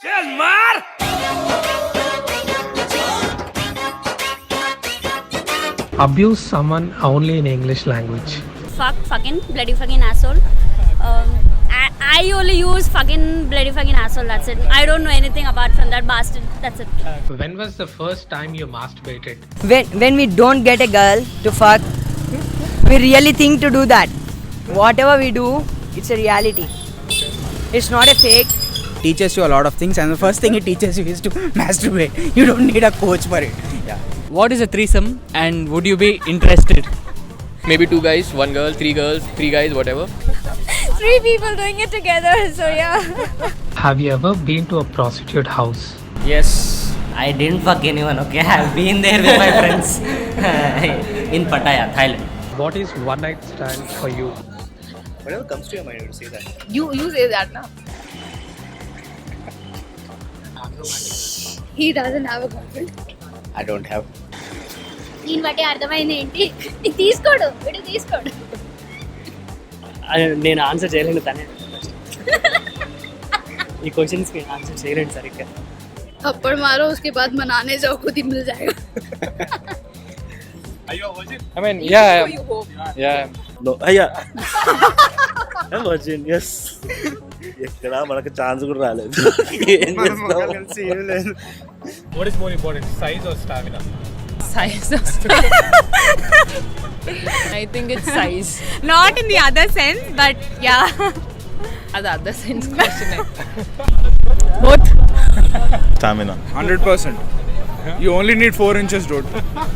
चल मार. Abuse someone only in English language. Fuck, fucking, bloody fucking asshole. I only use fucking, bloody fucking asshole, that's it. I don't know anything apart from that bastard, that's it. When was the first time you masturbated? When we don't get a girl to fuck, we really think to do that. Whatever we do, it's a reality. It's not a fake. Teaches you a lot of things, and the first thing it teaches you is to masturbate. You don't need a coach for it. Yeah. What is a threesome and would you be interested? Maybe 2 guys, 1 girl, 3 girls, 3 guys, whatever. 3 people doing it together, so yeah. Have you ever been to a prostitute house? Yes. I didn't fuck anyone, okay? I've been there with my friends in Pattaya, Thailand. What is one night stand for you? Whatever comes to your mind, you say that. You say that now. He doesn't have a girlfriend. I don't have. దీని బట్టి అర్థమైంది ఏంటి తీసుకోడు వీడు తీసుకోడు నేను answer చేయలేను తనే ఈ క్వశ్చన్స్ కి ఆన్సర్ చేయలేను సరిగ్గా थप्पड़ मारो उसके बाद मनाने जाओ खुद ही मिल जाएगा. I mean, yeah. No, yeah. I'm virgin, yes. ఎక్కడ మనకు ఛాన్స్ కూడా రాలేదు. ఏం చేస్తాం? What is more important, size or stamina? Size of I think it's size. Not in the other sense, but yeah. The other sense question. Both. Stamina. 100%. You only need 4 inches, dude.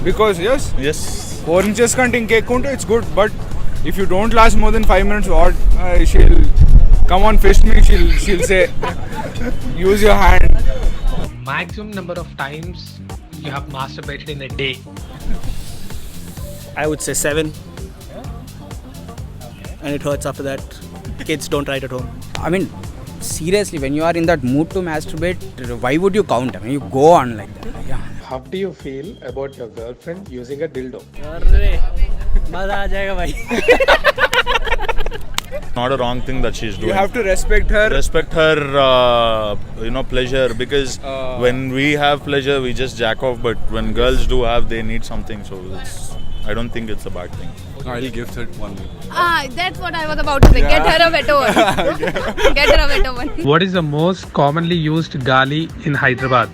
Because Yes. 4 inches can't cake unte, it's good. But if you don't last more than 5 minutes, what? She'll come on, fist me. She'll say, use your hand. Maximum number of times you have masturbated in a day. I would say 7. And it hurts after that. Kids don't write at home. I mean, seriously, when you are in that mood to masturbate, why would you count? I mean, you go on like that. Yeah. How do you feel about your girlfriend using a dildo? अरे मजा आ जाएगा भाई Not a wrong thing that she's doing. You have to respect her. Respect her, pleasure, because when we have pleasure, we just jack off. But when girls do have, they need something. So I don't think it's a bad thing. I'll give it one. That's what I was about to say. Get her a better one. Get her a better one. What is the most commonly used gali in Hyderabad?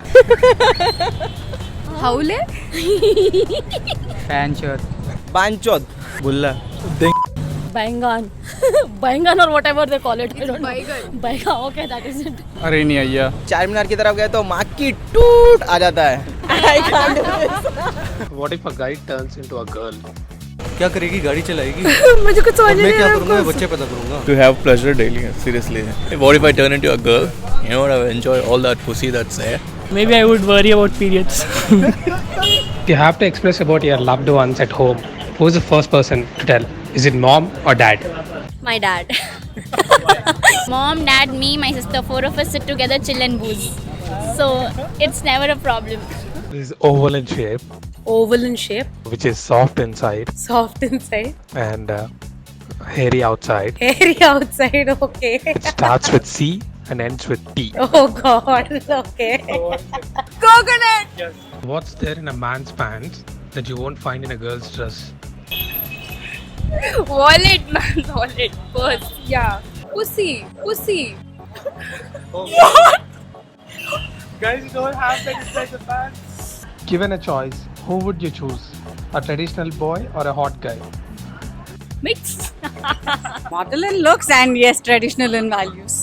Haule? Banchod. Bulla. Bangan Bangan or whatever they call it I don't know Baigan. Baigan okay that is it अरे नहीं आइया. चारमीनार की तरफ गए तो माँ की टूट आ जाता है. What if a guy turns into a girl? क्या करेगी गाड़ी चलाएगी मुझे कुछ समझ मैं क्या करूँगा मैं बच्चे पैदा करूँगा To have pleasure daily, seriously. What if I turn into a girl? You know what? I will enjoy all that pussy that's there. maybe I would worry about periods You have to express about your loved ones at home. Who is the first person to tell? Is it mom or dad? my dad mom dad me my sister 4 of us sit together chill and booze so it's never a problem This is oval in shape, Oval in shape, which is soft inside soft inside, and hairy outside. hairy outside. Okay. It starts with C and ends with T. Oh God. Okay. Coconut. What's there in a man's pants that you won't find in a girl's dress? Wallet, man. Wallet. Purse. Yeah. Pussy. Guys don't have that inside the pants. Given a choice, who would you choose? A traditional boy or a hot guy? Mixed. Model in looks and yes, traditional in values.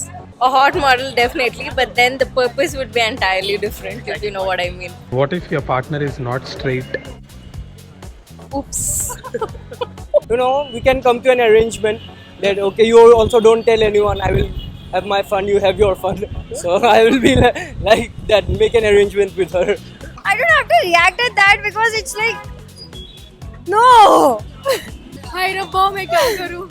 A hot model, definitely, but then the purpose would be entirely different, if you know what I mean. What if your partner is not straight? Oops. you know we can come to an arrangement that okay you also don't tell anyone I will have my fun you have your fun so I will be like that make an arrangement with her I don't have to react at that because it's like no हाय रब्बा मैं क्या करूं